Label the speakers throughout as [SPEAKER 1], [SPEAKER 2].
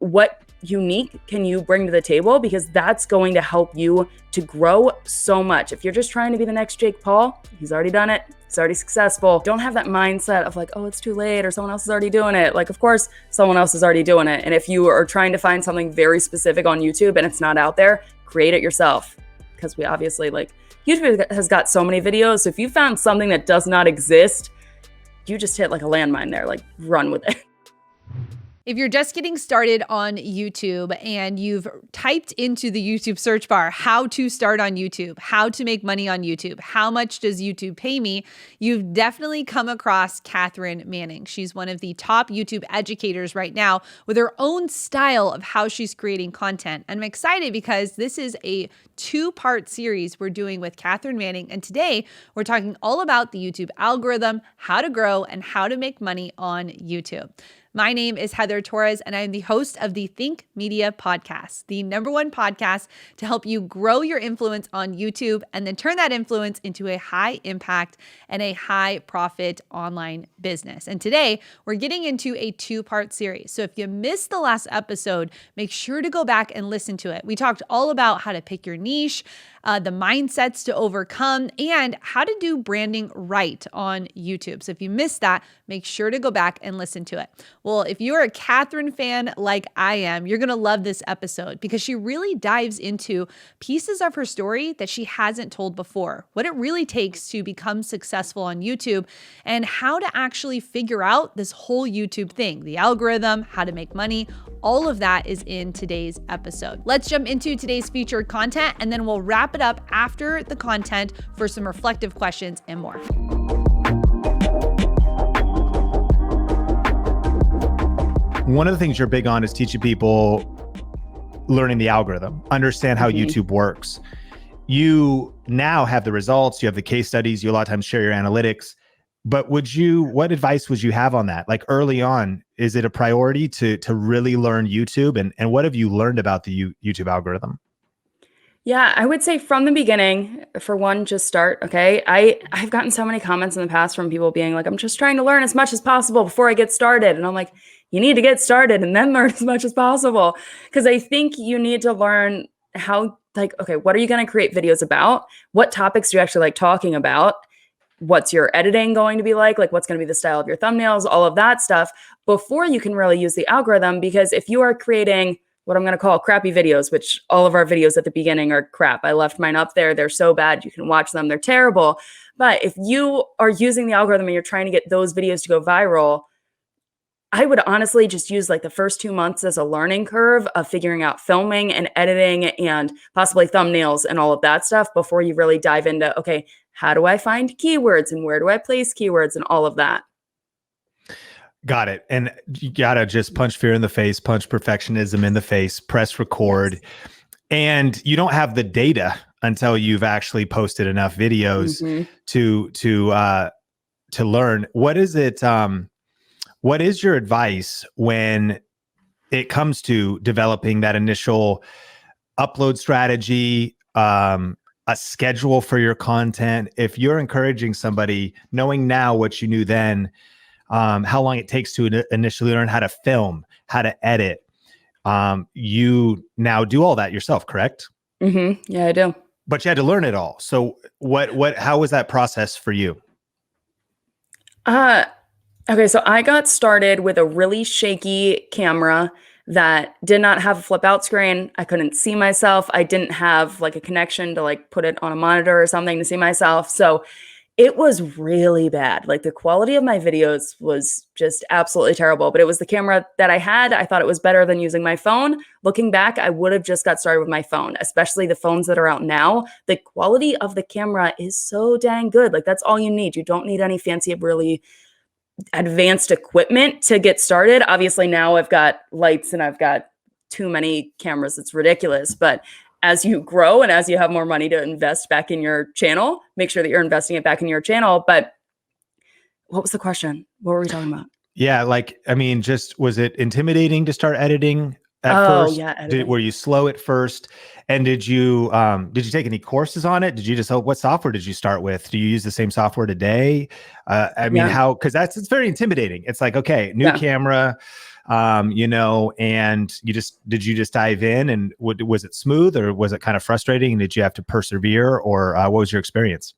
[SPEAKER 1] what unique can you bring to the table? Because that's going to help you to grow so much. If you're just trying to be the next Jake Paul, he's already done it. He's already successful. Don't have that mindset of like, oh, it's too late or someone else is already doing it. Like, of course, someone else is already doing it. And if you are trying to find something very specific on YouTube and it's not out there, create it yourself. Because we obviously like, YouTube has got so many videos. So if you found something that does not exist, you just hit like a landmine there, like run with it.
[SPEAKER 2] If you're just getting started on YouTube and you've typed into the YouTube search bar, how to start on YouTube, how to make money on YouTube, how much does YouTube pay me, you've definitely come across Cathrin Manning. She's one of the top YouTube educators right now with her own style of how she's creating content. And I'm excited because this is a 2-part series we're doing with Cathrin Manning. And today we're talking all about the YouTube algorithm, how to grow, and how to make money on YouTube. My name is Heather Torres, and I'm the host of the Think Media podcast, the #1 podcast to help you grow your influence on YouTube and then turn that influence into a high impact and a high profit online business. And today we're getting into a 2-part series. So if you missed the last episode, make sure to go back and listen to it. We talked all about how to pick your niche, the mindsets to overcome, and how to do branding right on YouTube. So if you missed that, make sure to go back and listen to it. Well, if you're a Cathrin fan like I am, you're going to love this episode because she really dives into pieces of her story that she hasn't told before, what it really takes to become successful on YouTube, and how to actually figure out this whole YouTube thing, the algorithm, how to make money. All of that is in today's episode. Let's jump into today's featured content, and then we'll wrap it up after the content for some reflective questions and more.
[SPEAKER 3] One of the things you're big on is teaching people learning the algorithm, understand how YouTube works. You now have the results, you have the case studies, you a lot of times share your analytics, but what advice would you have on that? Like early on, is it a priority to really learn YouTube? And what have you learned about the YouTube algorithm?
[SPEAKER 1] Yeah, I would say from the beginning, for one, just start, okay? I've gotten so many comments in the past from people being like, I'm just trying to learn as much as possible before I get started. And I'm like, you need to get started and then learn as much as possible. Because I think you need to learn how, like, okay, what are you going to create videos about? What topics do you actually like talking about? What's your editing going to be like? Like, what's going to be the style of your thumbnails? All of that stuff before you can really use the algorithm. Because if you are creating what I'm going to call crappy videos, which all of our videos at the beginning are crap. I left mine up there. They're so bad. You can watch them. They're terrible. But if you are using the algorithm and you're trying to get those videos to go viral, I would honestly just use like the first 2 months as a learning curve of figuring out filming and editing and possibly thumbnails and all of that stuff before you really dive into, okay, how do I find keywords and where do I place keywords and all of that?
[SPEAKER 3] Got it. And you got to just punch fear in the face, punch perfectionism in the face, press record. Yes. And you don't have the data until you've actually posted enough videos to learn. What is it? What is your advice when it comes to developing that initial upload strategy, a schedule for your content? If you're encouraging somebody, knowing now what you knew then, how long it takes to initially learn how to film, how to edit. You now do all that yourself, correct?
[SPEAKER 1] Yeah, I do.
[SPEAKER 3] But you had to learn it all. So how was that process for you?
[SPEAKER 1] Okay, so I got started with a really shaky camera that did not have a flip out screen. I couldn't see myself. I didn't have like a connection to like put it on a monitor or something to see myself. So it was really bad. Like the quality of my videos was just absolutely terrible, but it was the camera that I had. I thought it was better than using my phone. Looking back, I would have just got started with my phone, especially the phones that are out now. The quality of the camera is so dang good. Like that's all you need. You don't need any fancy, really advanced equipment to get started. Obviously now I've got lights and I've got too many cameras. It's ridiculous, but as you grow and as you have more money to invest back in your channel, make sure that you're investing it back in your channel. But what was the question? What were we talking about?
[SPEAKER 3] Yeah, like, I mean, just was it intimidating to start editing at first?
[SPEAKER 1] Yeah, editing.
[SPEAKER 3] Were you slow at first? And did you take any courses on it? Did you just what software did you start with? Do you use the same software today? I mean, because it's very intimidating. It's like, okay, new camera. and did you just dive in, and was it smooth, or was it kind of frustrating? And did you have to persevere, or what was your experience?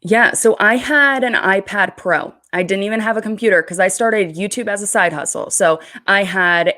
[SPEAKER 1] Yeah, so I had an iPad Pro. I didn't even have a computer because I started YouTube as a side hustle. So I had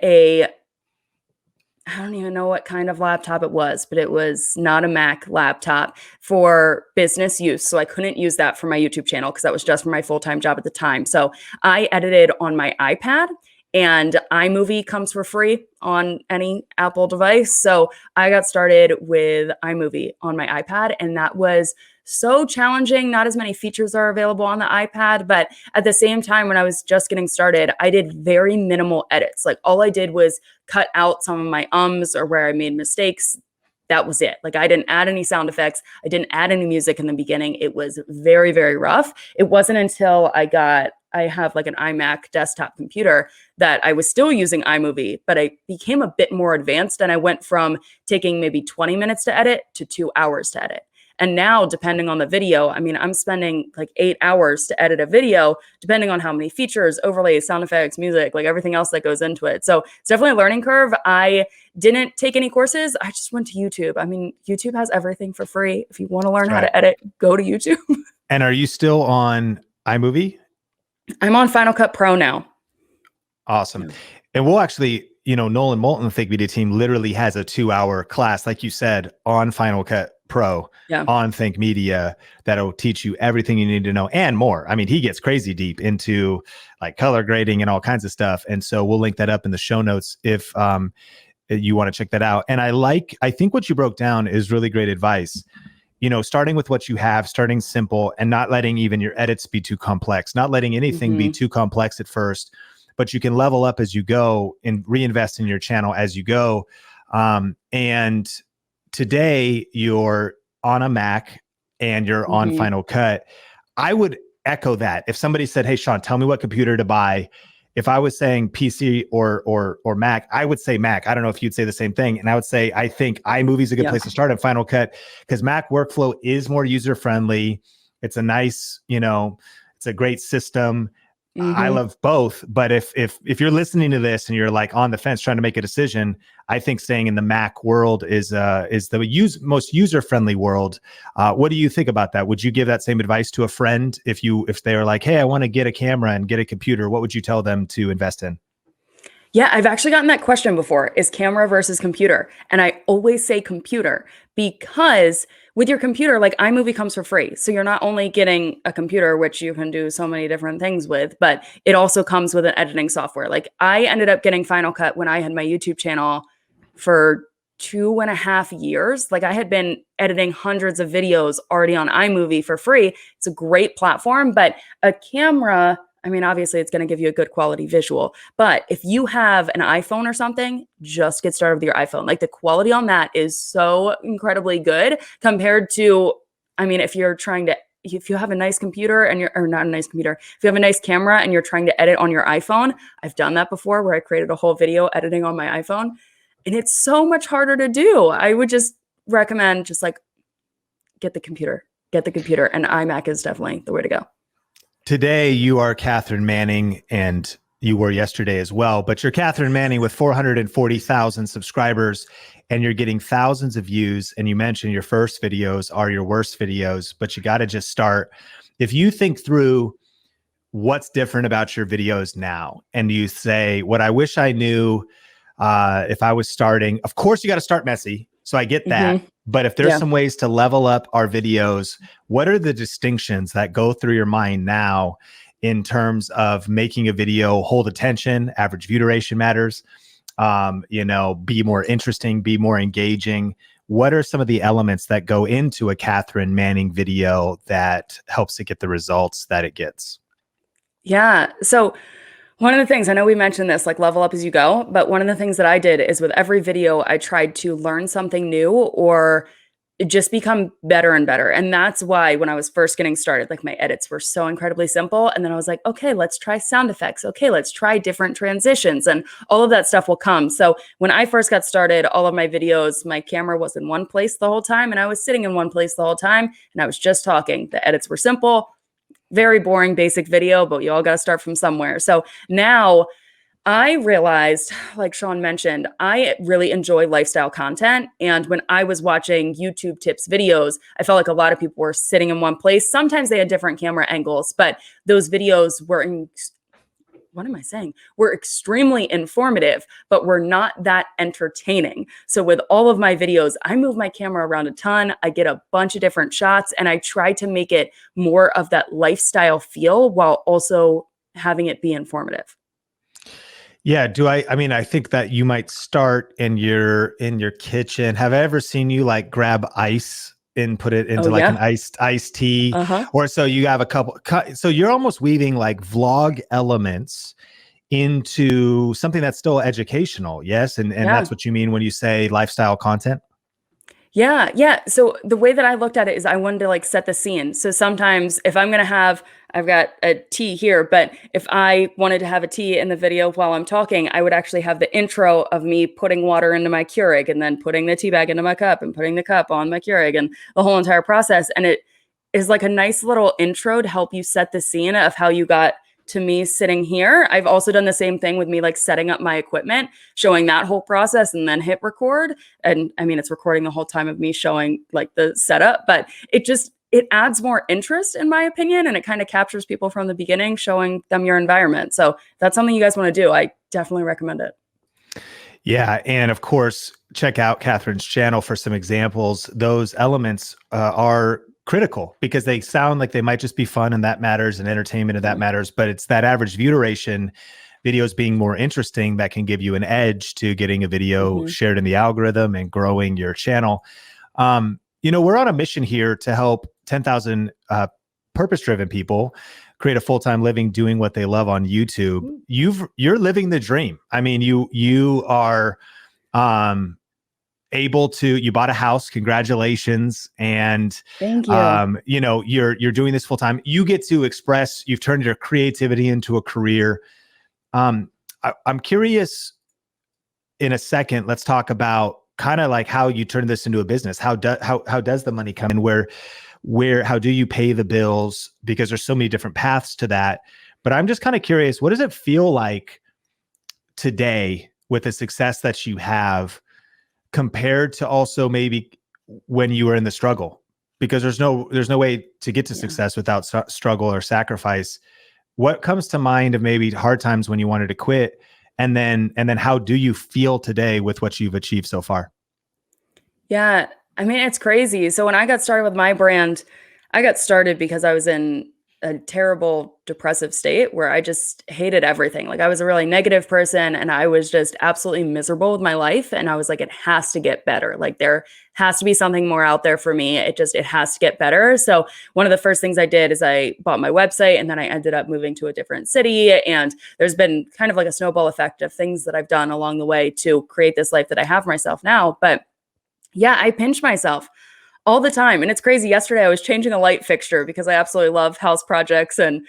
[SPEAKER 1] I don't even know what kind of laptop it was, but it was not a Mac laptop for business use. So I couldn't use that for my YouTube channel because that was just for my full-time job at the time. So I edited on my iPad, and iMovie comes for free on any Apple device. So I got started with iMovie on my iPad, and that was so challenging. Not as many features are available on the iPad, but at the same time, when I was just getting started, I did very minimal edits. Like all I did was cut out some of my ums or where I made mistakes. That was it. Like I didn't add any sound effects. I didn't add any music in the beginning. It was very, very rough. It wasn't until I have like an iMac desktop computer that I was still using iMovie, but I became a bit more advanced, and I went from taking maybe 20 minutes to edit to 2 hours to edit. And now, depending on the video, I mean, I'm spending like 8 hours to edit a video, depending on how many features, overlays, sound effects, music, like everything else that goes into it. So it's definitely a learning curve. I didn't take any courses. I just went to YouTube. I mean, YouTube has everything for free. If you want to learn how to edit, go to YouTube.
[SPEAKER 3] And are you still on iMovie?
[SPEAKER 1] I'm on Final Cut Pro now.
[SPEAKER 3] Awesome.
[SPEAKER 1] Yeah.
[SPEAKER 3] And we'll actually, Nolan Moulton, the Think Media team, literally has a 2-hour class, like you said, on Final Cut Pro, on Think Media, that'll teach you everything you need to know and more. I mean, he gets crazy deep into like color grading and all kinds of stuff. And so we'll link that up in the show notes if you want to check that out. And I think what you broke down is really great advice. Starting with what you have, starting simple, and not letting even your edits be too complex, not letting anything be too complex at first, but you can level up as you go and reinvest in your channel as you go. And today you're on a Mac and you're on Final Cut. I would echo that. If somebody said, "Hey, Sean, tell me what computer to buy," if I was saying PC or Mac, I would say Mac. I don't know if you'd say the same thing. And I would say, I think iMovie is a good place to start on Final Cut, because Mac workflow is more user-friendly. It's a nice, it's a great system. I love both. But if you're listening to this and you're like on the fence trying to make a decision, I think staying in the Mac world is the most user-friendly world. What do you think about that? Would you give that same advice to a friend if they are like, "Hey, I want to get a camera and get a computer"? What would you tell them to invest in?
[SPEAKER 1] Yeah, I've actually gotten that question before. Is camera versus computer? And I always say computer, because with your computer, like iMovie comes for free. So you're not only getting a computer, which you can do so many different things with, but it also comes with an editing software. Like I ended up getting Final Cut when I had my YouTube channel for 2.5 years. Like I had been editing hundreds of videos already on iMovie for free. It's a great platform, but a camera, I mean, obviously it's going to give you a good quality visual, but if you have an iPhone or something, just get started with your iPhone. Like the quality on that is so incredibly good compared to, I mean, if you have a nice computer and or not a nice computer, if you have a nice camera and you're trying to edit on your iPhone, I've done that before where I created a whole video editing on my iPhone, and it's so much harder to do. I would just recommend just like get the computer, and iMac is definitely the way to go.
[SPEAKER 3] Today, you are Cathrin Manning, and you were yesterday as well, but you're Cathrin Manning with 440,000 subscribers, and you're getting thousands of views. And you mentioned your first videos are your worst videos, but you got to just start. If you think through what's different about your videos now, and you say, what I wish I knew if I was starting, of course, you got to start messy. So I get that. But if there's some ways to level up our videos, what are the distinctions that go through your mind now in terms of making a video hold attention? Average view duration matters, be more interesting, be more engaging. What are some of the elements that go into a Cathrin Manning video that helps it get the results that it gets?
[SPEAKER 1] Yeah. So one of the things, I know we mentioned this, like level up as you go, but one of the things that I did is with every video, I tried to learn something new or just become better and better. And that's why when I was first getting started, like my edits were so incredibly simple. And then I was like, okay, let's try sound effects. Okay, let's try different transitions, and all of that stuff will come. So when I first got started, all of my videos, my camera was in one place the whole time, and I was sitting in one place the whole time, and I was just talking. The edits were simple. Very boring, basic video, but you all got to start from somewhere. So now I realized, like Sean mentioned, I really enjoy lifestyle content. And when I was watching YouTube tips videos, I felt like a lot of people were sitting in one place. Sometimes they had different camera angles, but those videos were what am I saying? We're extremely informative, but we're not that entertaining. So with all of my videos, I move my camera around a ton. I get a bunch of different shots and I try to make it more of that lifestyle feel while also having it be informative.
[SPEAKER 3] Yeah, I mean, I think that you might start in your kitchen. Have I ever seen you like grab ice and put it
[SPEAKER 1] Oh
[SPEAKER 3] into like an
[SPEAKER 1] yeah.
[SPEAKER 3] iced tea?
[SPEAKER 1] Uh-huh.
[SPEAKER 3] Or so you have a couple so you're almost weaving like vlog elements into something that's still educational. Yes, and
[SPEAKER 1] Yeah.
[SPEAKER 3] that's what you mean when you say lifestyle content?
[SPEAKER 1] Yeah, yeah. So the way that I looked at it is I wanted to like set the scene. So sometimes if I'm going to have, I've got a tea here, but if I wanted to have a tea in the video while I'm talking, I would actually have the intro of me putting water into my Keurig and then putting the tea bag into my cup and putting the cup on my Keurig and the whole entire process. And it is like a nice little intro to help you set the scene of how you got to me sitting here. I've also done the same thing with me like setting up my equipment, showing that whole process and then hit record. And I mean, it's recording the whole time of me showing like the setup, but it adds more interest in my opinion. And it kind of captures people from the beginning, showing them your environment. So if that's something you guys want to do, I definitely recommend it.
[SPEAKER 3] Yeah, and of course, check out Catherine's channel for some examples. Those elements are critical because they sound like they might just be fun and that matters, and entertainment and that matters, but it's that average view duration, videos being more interesting, that can give you an edge to getting a video shared in the algorithm and growing your channel. We're on a mission here to help 10,000 purpose-driven people create a full-time living doing what they love on YouTube. You're living the dream. I mean, you are able to, you bought a house, congratulations. And
[SPEAKER 1] Thank you.
[SPEAKER 3] You're doing this full-time. You get to express, you've turned your creativity into a career. I'm curious, in a second, let's talk about kind of like how you turn this into a business. How does the money come in? How do you pay the bills? Because there's so many different paths to that. But I'm just kind of curious, what does it feel like today with the success that you have compared to also maybe when you were in the struggle? Because there's no way to get to success without struggle or sacrifice. What comes to mind of maybe hard times when you wanted to quit? And then how do you feel today with what you've achieved so far?
[SPEAKER 1] Yeah. I mean, it's crazy. So when I got started with my brand, I got started because I was in a terrible depressive state where I just hated everything. Like I was a really negative person and I was just absolutely miserable with my life. And I was like, it has to get better. Like there has to be something more out there for me. It has to get better. So one of the first things I did is I bought my website and then I ended up moving to a different city. And there's been kind of like a snowball effect of things that I've done along the way to create this life that I have for myself now. But yeah, I pinch myself all the time. And it's crazy. Yesterday, I was changing a light fixture because I absolutely love house projects and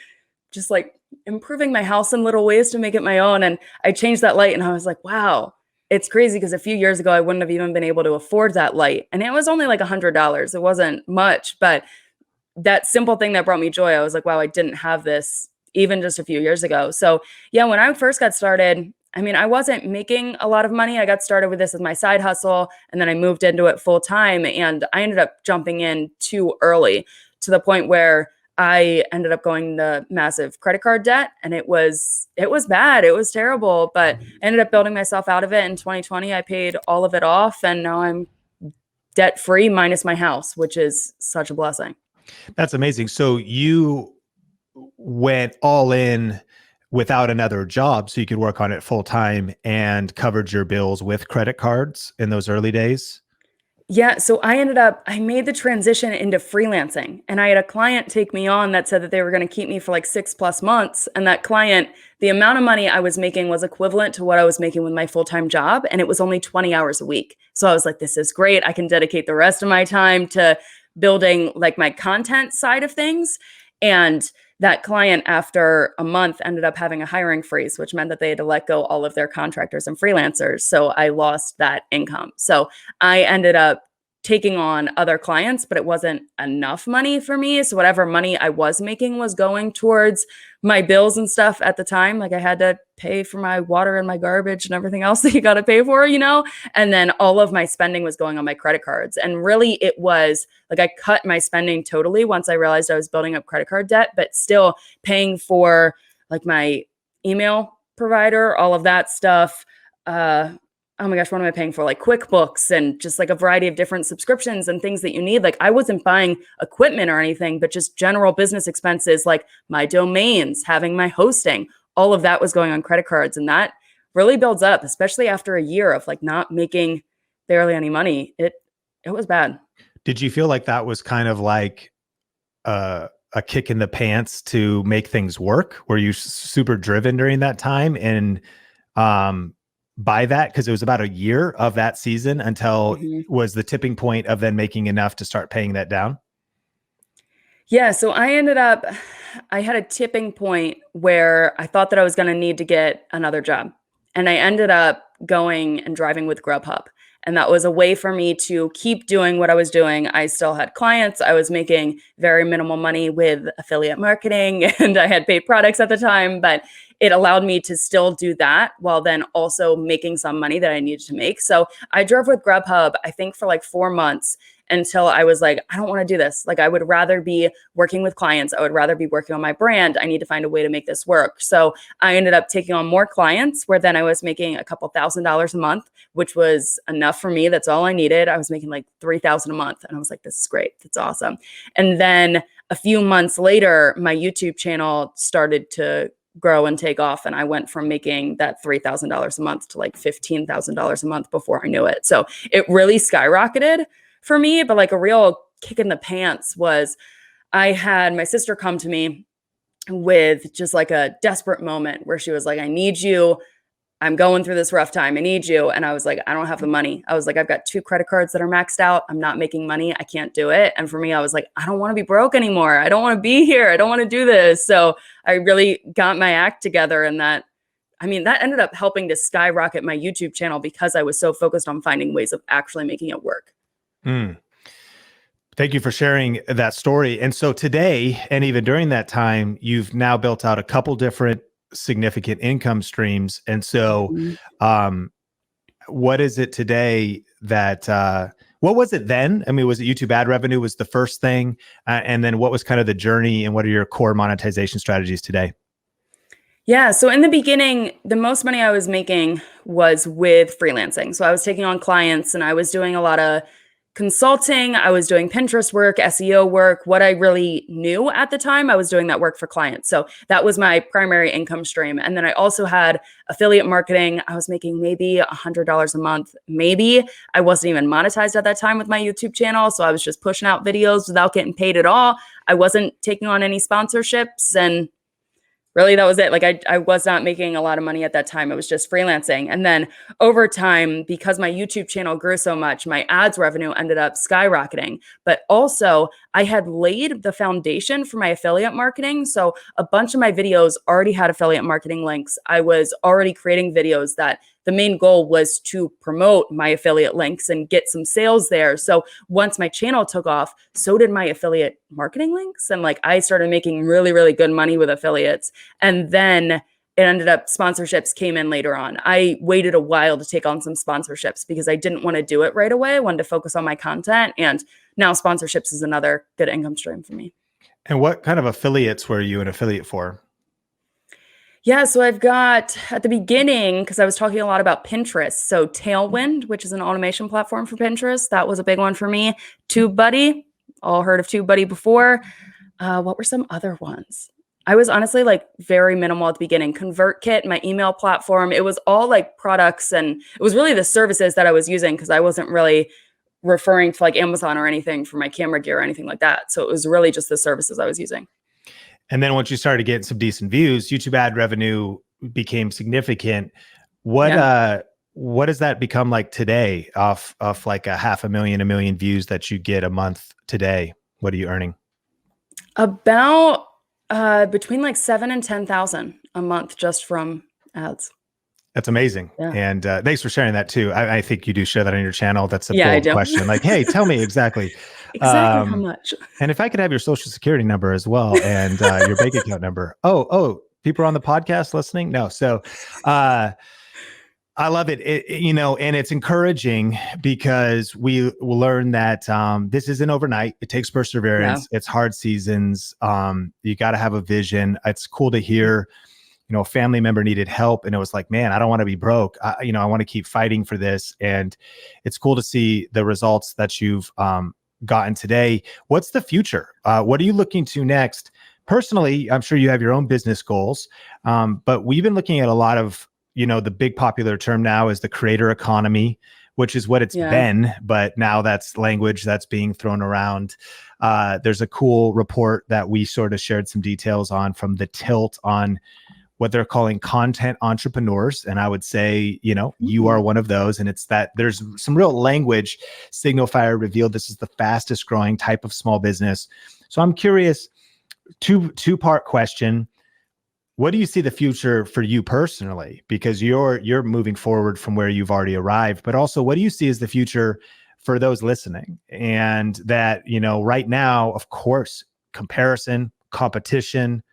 [SPEAKER 1] just like improving my house in little ways to make it my own. And I changed that light and I was like, wow, it's crazy because a few years ago, I wouldn't have even been able to afford that light. And it was only like $100. It wasn't much, but that simple thing that brought me joy, I was like, wow, I didn't have this even just a few years ago. So yeah, when I first got started, I mean, I wasn't making a lot of money. I got started with this as my side hustle and then I moved into it full time and I ended up jumping in too early to the point where I ended up going the massive credit card debt and it was bad. It was terrible, but I ended up building myself out of it in 2020. I paid all of it off and now I'm debt free minus my house, which is such a blessing.
[SPEAKER 3] That's amazing. So you went all in without another job so you could work on it full time and covered your bills with credit cards in those early days?
[SPEAKER 1] Yeah, so I made the transition into freelancing and I had a client take me on that said that they were going to keep me for like 6+ months. And that client, the amount of money I was making was equivalent to what I was making with my full-time job. And it was only 20 hours a week. So I was like, this is great. I can dedicate the rest of my time to building like my content side of things. And that client, after a month, ended up having a hiring freeze, which meant that they had to let go all of their contractors and freelancers. So I lost that income. So I ended up taking on other clients, but it wasn't enough money for me. So whatever money I was making was going towards my bills and stuff at the time. Like I had to pay for my water and my garbage and everything else that you got to pay for, you know? And then all of my spending was going on my credit cards. And really it was like, I cut my spending totally once I realized I was building up credit card debt, but still paying for like my email provider, all of that stuff. Oh my gosh, what am I paying for? Like QuickBooks and just like a variety of different subscriptions and things that you need. Like I wasn't buying equipment or anything, but just general business expenses like my domains, having my hosting, all of that was going on credit cards. And that really builds up, especially after a year of like not making barely any money. It was bad.
[SPEAKER 3] Did you feel like that was kind of like a kick in the pants to make things work? Were you super driven during that time? And by that, because it was about a year of that season until was the tipping point of then making enough to start paying that down?
[SPEAKER 1] Yeah. So I had a tipping point where I thought that I was going to need to get another job. And I ended up going and driving with Grubhub. And that was a way for me to keep doing what I was doing. I still had clients. I was making very minimal money with affiliate marketing and I had paid products at the time, but it allowed me to still do that while then also making some money that I needed to make. So I drove with Grubhub, I think for like 4 months until I was like, I don't want to do this. Like I would rather be working with clients. I would rather be working on my brand. I need to find a way to make this work. So I ended up taking on more clients where then I was making a couple $1,000s a month, which was enough for me. That's all I needed. I was making like $3,000 a month. And I was like, this is great. That's awesome. And then a few months later, my YouTube channel started to grow and take off. And I went from making that $3,000 a month to like $15,000 a month before I knew it. So it really skyrocketed for me. But like a real kick in the pants was I had my sister come to me with just like a desperate moment where she was like, I need you. I'm going through this rough time. I need you. And I was like, I don't have the money. I was like, I've got 2 credit cards that are maxed out. I'm not making money. I can't do it. And for me, I was like, I don't want to be broke anymore. I don't want to be here. I don't want to do this. So I really got my act together. And that ended up helping to skyrocket my YouTube channel because I was so focused on finding ways of actually making it work.
[SPEAKER 3] Thank you for sharing that story. And so today, and even during that time, you've now built out a couple different significant income streams. And so what is it today that what was it then? I mean, was it YouTube ad revenue was the first thing? And then what was kind of the journey and what are your core monetization strategies today?
[SPEAKER 1] Yeah. So in the beginning, the most money I was making was with freelancing. So I was taking on clients and I was doing a lot of consulting. I was doing Pinterest work, SEO work, what I really knew at the time, I was doing that work for clients. So that was my primary income stream. And then I also had affiliate marketing. I was making maybe $100 a month. Maybe I wasn't even monetized at that time with my YouTube channel. So I was just pushing out videos without getting paid at all. I wasn't taking on any sponsorships and really, that was it. Like I was not making a lot of money at that time. It was just freelancing. And then over time, because my YouTube channel grew so much, my ads revenue ended up skyrocketing. But also I had laid the foundation for my affiliate marketing. So a bunch of my videos already had affiliate marketing links. I was already creating videos that the main goal was to promote my affiliate links and get some sales there. So once my channel took off, so did my affiliate marketing links. And like I started making really, really good money with affiliates. And then it ended up sponsorships came in later on. I waited a while to take on some sponsorships because I didn't want to do it right away. I wanted to focus on my content. And now sponsorships is another good income stream for me.
[SPEAKER 3] And what kind of affiliates were you an affiliate for?
[SPEAKER 1] Yeah, so I've got at the beginning, because I was talking a lot about Pinterest. So Tailwind, which is an automation platform for Pinterest, that was a big one for me. TubeBuddy, all heard of TubeBuddy before. What were some other ones? I was honestly like very minimal at the beginning. ConvertKit, my email platform, it was all like products and it was really the services that I was using because I wasn't really referring to like Amazon or anything for my camera gear or anything like that. So it was really just the services I was using.
[SPEAKER 3] And then once you started getting some decent views, YouTube ad revenue became significant. What does that become like today off like 500,000, 1 million views that you get a month today? What are you earning?
[SPEAKER 1] About between like 7,000 and 10,000 a month just from ads.
[SPEAKER 3] That's amazing. Yeah. And thanks for sharing that too. I think you do share that on your channel. That's a bold question. Like, hey, tell me exactly
[SPEAKER 1] how much.
[SPEAKER 3] And if I could have your social security number as well and your bank account number. Oh, people are on the podcast listening? No. So, I love it. And it's encouraging because we will learn that this isn't overnight. It takes perseverance. It's hard seasons. You got to have a vision. It's cool to hear, a family member needed help, and it was like, man, I don't want to be broke. I want to keep fighting for this. And it's cool to see the results that you've gotten today. What's the future? What are you looking to next? Personally, I'm sure you have your own business goals, but we've been looking at a lot of, the big popular term now is the creator economy, which is what it's been, but now that's language that's being thrown around. There's a cool report that we sort of shared some details on from The Tilt on what they're calling content entrepreneurs. And I would say, you are one of those. And it's that there's some real language. SignalFire revealed this is the fastest growing type of small business. So I'm curious, two-part question. What do you see the future for you personally? Because you're moving forward from where you've already arrived, but also what do you see as the future for those listening? And that, right now, of course, comparison, competition,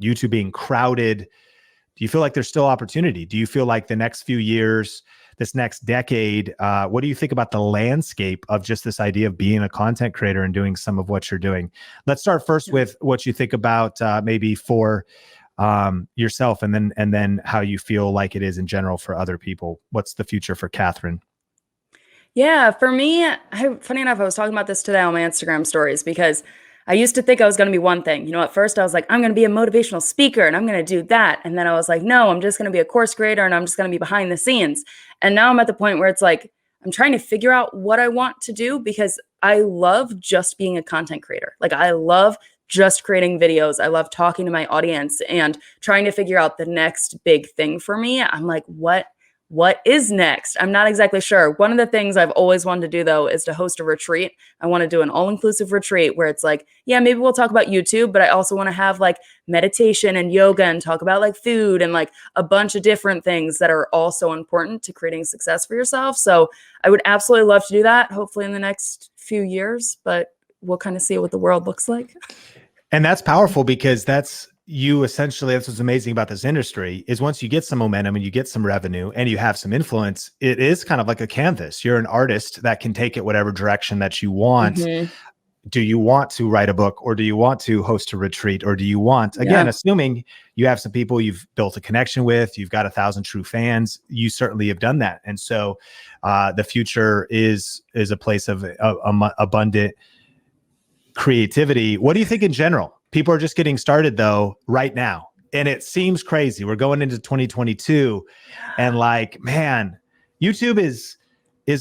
[SPEAKER 3] YouTube being crowded. Do you feel like there's still opportunity? Do you feel like the next few years, this next decade, what do you think about the landscape of just this idea of being a content creator and doing some of what you're doing? Let's start first with what you think about maybe for yourself, and then how you feel like it is in general for other people. What's the future for Cathrin?
[SPEAKER 1] Yeah, for me, funny enough, I was talking about this today on my Instagram stories because I used to think I was going to be one thing. At first I was like, I'm going to be a motivational speaker and I'm going to do that. And then I was like, no, I'm just going to be a course creator and I'm just going to be behind the scenes. And now I'm at the point where it's like, I'm trying to figure out what I want to do because I love just being a content creator. Like I love just creating videos. I love talking to my audience and trying to figure out the next big thing for me. I'm like, what is next? I'm not exactly sure. One of the things I've always wanted to do though is to host a retreat. I want to do an all-inclusive retreat where it's like, yeah, maybe we'll talk about YouTube, but I also want to have like meditation and yoga and talk about like food and like a bunch of different things that are also important to creating success for yourself. So I would absolutely love to do that, hopefully in the next few years, but we'll kind of see what the world looks like.
[SPEAKER 3] And that's powerful because that's what's amazing about this industry is once you get some momentum and you get some revenue and you have some influence, it is kind of like a canvas. You're an artist that can take it whatever direction that you want. Mm-hmm. Do you want to write a book, or do you want to host a retreat, or do you want, again, assuming you have some people you've built a connection with, you've got 1,000 true fans, you certainly have done that. And so the future is a place of abundant creativity. What do you think in general? People are just getting started though right now. And it seems crazy. We're going into 2022 and like, man, YouTube is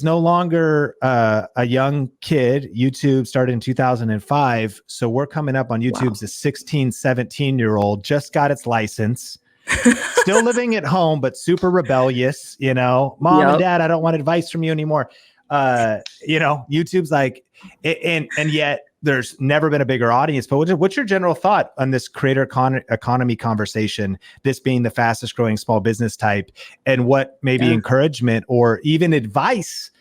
[SPEAKER 3] no longer a young kid. YouTube started in 2005. So we're coming up on YouTube's a 16, 17-year-old, just got its license, still living at home, but super rebellious, mom and dad, I don't want advice from you anymore. YouTube's like, and yet there's never been a bigger audience. But what's your general thought on this creator economy conversation, this being the fastest growing small business type, and what maybe encouragement or even advice,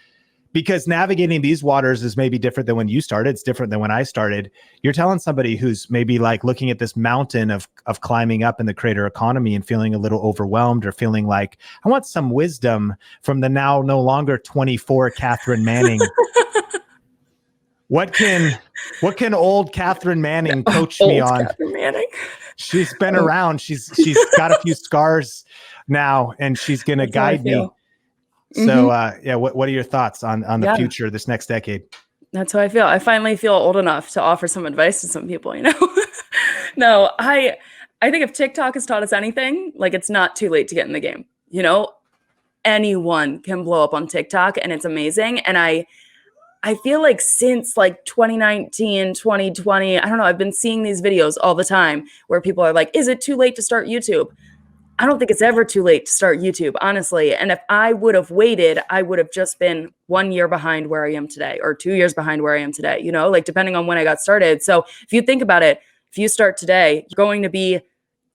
[SPEAKER 3] because navigating these waters is maybe different than when you started. It's different than when I started. You're telling somebody who's maybe like looking at this mountain of climbing up in the creator economy and feeling a little overwhelmed, or feeling like, I want some wisdom from the now no longer 24 Cathrin Manning. What can old Cathrin Manning coach me on?
[SPEAKER 1] Cathrin Manning.
[SPEAKER 3] She's been around. She's got a few scars now, and she's going to guide me. So, what are your thoughts on the future this next decade?
[SPEAKER 1] That's how I feel. I finally feel old enough to offer some advice to some people, No, I think if TikTok has taught us anything, like it's not too late to get in the game. Anyone can blow up on TikTok and it's amazing. And I feel like since like 2019, 2020, I don't know, I've been seeing these videos all the time where people are like, is it too late to start YouTube? I don't think it's ever too late to start YouTube, honestly. And if I would have waited, I would have just been 1 year behind where I am today, or 2 years behind where I am today, like depending on when I got started. So if you think about it, if you start today, you're going to be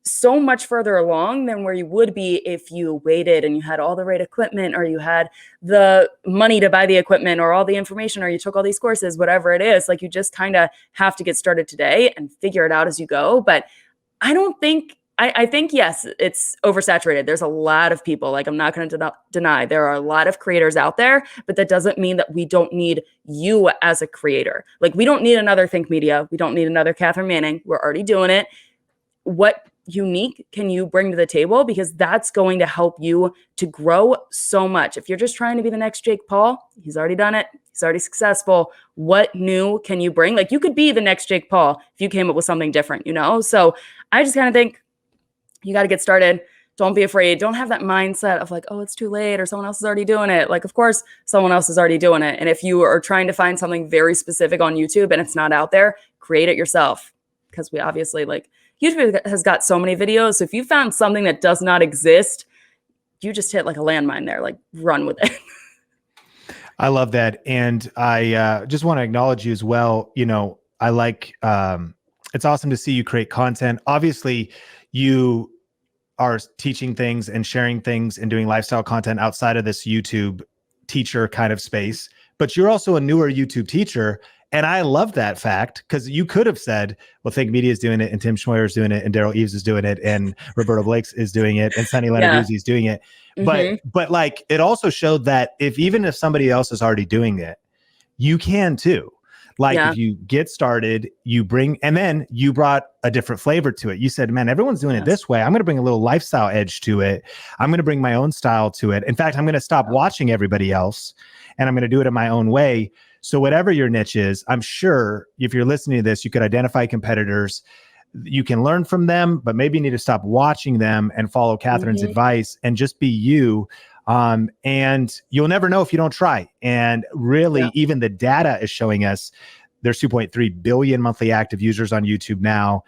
[SPEAKER 1] so much further along than where you would be if you waited and you had all the right equipment, or you had the money to buy the equipment, or all the information, or you took all these courses, whatever it is. Like you just kind of have to get started today and figure it out as you go. But I don't think I think, yes, it's oversaturated. There's a lot of people, like I'm not going to deny there are a lot of creators out there, but that doesn't mean that we don't need you as a creator. Like we don't need another Think Media. We don't need another Cathrin Manning. We're already doing it. What unique can you bring to the table? Because that's going to help you to grow so much. If you're just trying to be the next Jake Paul, he's already done it. He's already successful. What new can you bring? Like you could be the next Jake Paul if you came up with something different, you know? So I just kind of think you got to get started. Don't be afraid. Don't have that mindset of like, oh, it's too late or someone else is already doing it. Like, of course, someone else is already doing it. And if you are trying to find something very specific on YouTube and it's not out there, create it yourself. Because we obviously like YouTube has got so many videos. So if you found something that does not exist, you just hit like a landmine there, like run with it.
[SPEAKER 3] I love that. And I just want to acknowledge you as well. You know, I like, it's awesome to see you create content. Obviously, you are teaching things and sharing things and doing lifestyle content outside of this YouTube teacher kind of space, but you're also a newer YouTube teacher. And I love that fact because you could have said, well, Think Media is doing it and Tim Schmoyer is doing it and Daryl Eves is doing it and Roberto Blakes is doing it and Sunny Lenarduzzi is doing it. But like it also showed that even if somebody else is already doing it, you can too. Like if you get started, you bring, and then you brought a different flavor to it. You said, man, everyone's doing it this way. I'm going to bring a little lifestyle edge to it. I'm going to bring my own style to it. In fact, I'm going to stop watching everybody else and I'm going to do it in my own way. So whatever your niche is, I'm sure if you're listening to this, you could identify competitors. You can learn from them, but maybe you need to stop watching them and follow Cathrin's advice and just be you. And you'll never know if you don't try. And really, even the data is showing us there's 2.3 billion monthly active users on YouTube now.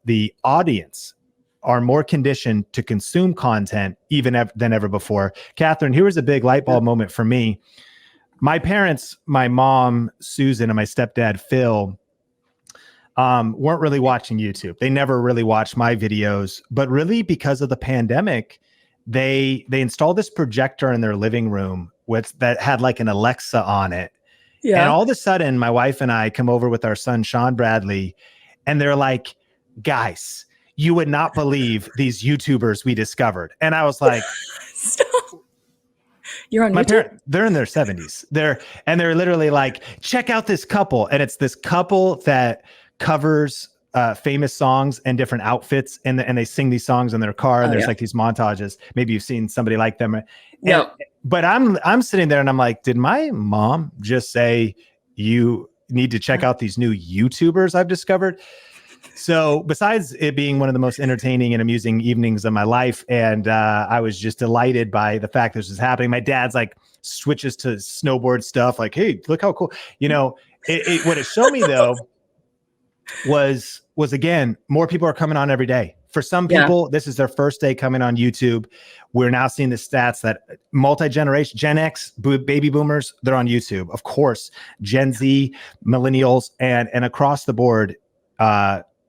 [SPEAKER 3] The audience are more conditioned to consume content even than ever before. Cathrin, here was a big light bulb moment for me. My parents, my mom, Susan, and my stepdad, Phil, weren't really watching YouTube. They never really watched my videos, but really because of the pandemic, they installed this projector in their living room that had like an Alexa on it. Yeah. And all of a sudden, my wife and I come over with our son, Sean Bradley, and they're like, guys, you would not believe these YouTubers we discovered. And I was like,
[SPEAKER 1] stop. You're on YouTube?
[SPEAKER 3] They're in their 70s. They're literally like, check out this couple. And it's this couple that covers famous songs and different outfits, and they sing these songs in their car. And there's like these montages. Maybe you've seen somebody like them. But I'm sitting there and I'm like, did my mom just say you need to check out these new YouTubers I've discovered? So besides it being one of the most entertaining and amusing evenings of my life, and I was just delighted by the fact this was happening. My dad's like switches to snowboard stuff, like, hey, look how cool. You know, what it showed me though was again, more people are coming on every day. For some people, this is their first day coming on YouTube. We're now seeing the stats that multi-generation, Gen X, baby boomers, they're on YouTube. Of course, Gen Z, millennials, and across the board,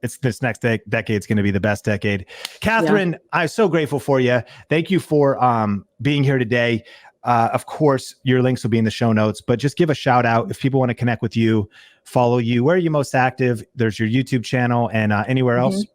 [SPEAKER 3] it's this next decade is going to be the best decade. Cathrin, I'm so grateful for you. Thank you for being here today. Of course, your links will be in the show notes, but just give a shout out if people want to connect with you, follow you. Where are you most active? There's your YouTube channel and anywhere else?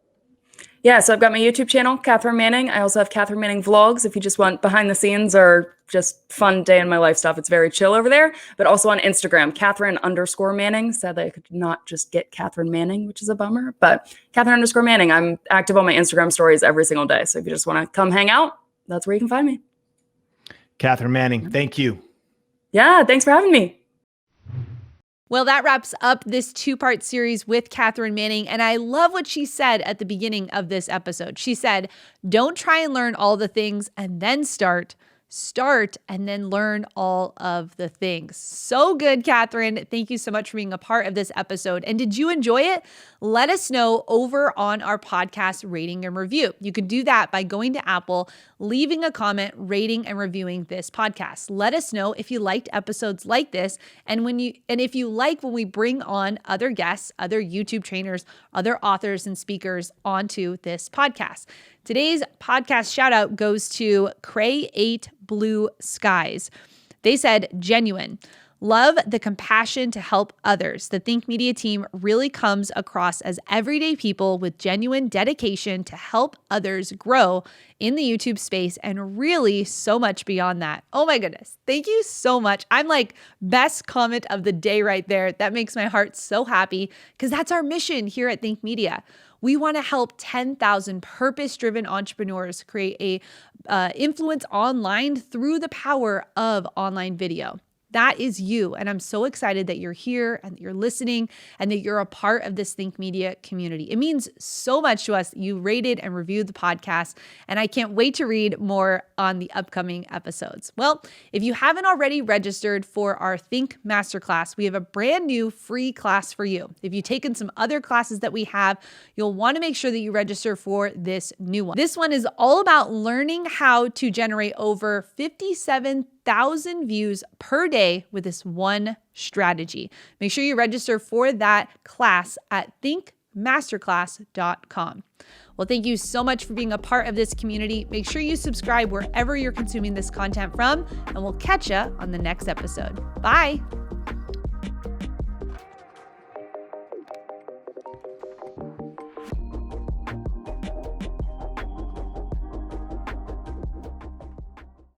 [SPEAKER 1] Yeah, so I've got my YouTube channel, Cathrin Manning. I also have Cathrin Manning Vlogs if you just want behind the scenes or just fun day in my life stuff. It's very chill over there. But also on Instagram, Cathrin_Manning. Sadly, I could not just get Cathrin Manning, which is a bummer. But Cathrin_Manning. I'm active on my Instagram stories every single day. So if you just want to come hang out, that's where you can find me.
[SPEAKER 3] Cathrin Manning, thank you.
[SPEAKER 1] Yeah, thanks for having me.
[SPEAKER 2] Well, that wraps up this two-part series with Cathrin Manning, and I love what she said at the beginning of this episode. She said, don't try and learn all the things and then start and then learn all of the things. So good, Cathrin. Thank you so much for being a part of this episode. And did you enjoy it? Let us know over on our podcast rating and review. You can do that by going to Apple, leaving a comment, rating and reviewing this podcast. Let us know if you liked episodes like this and if you like when we bring on other guests, other YouTube trainers, other authors and speakers onto this podcast. Today's podcast shout out goes to Cray 8 Blue Skies. They said, genuine. Love the compassion to help others. The Think Media team really comes across as everyday people with genuine dedication to help others grow in the YouTube space and really so much beyond that. Oh my goodness. Thank you so much. I'm like, best comment of the day right there. That makes my heart so happy because that's our mission here at Think Media. We want to help 10,000 purpose-driven entrepreneurs create a influence online through the power of online video. That is you. And I'm so excited that you're here and that you're listening and that you're a part of this Think Media community. It means so much to us that you rated and reviewed the podcast. And I can't wait to read more on the upcoming episodes. Well, if you haven't already registered for our Think Masterclass, we have a brand new free class for you. If you've taken some other classes that we have, you'll want to make sure that you register for this new one. This one is all about learning how to generate over 57,000 views per day with this one strategy. Make sure you register for that class at thinkmasterclass.com. Well, thank you so much for being a part of this community. Make sure you subscribe wherever you're consuming this content from, and we'll catch you on the next episode. Bye.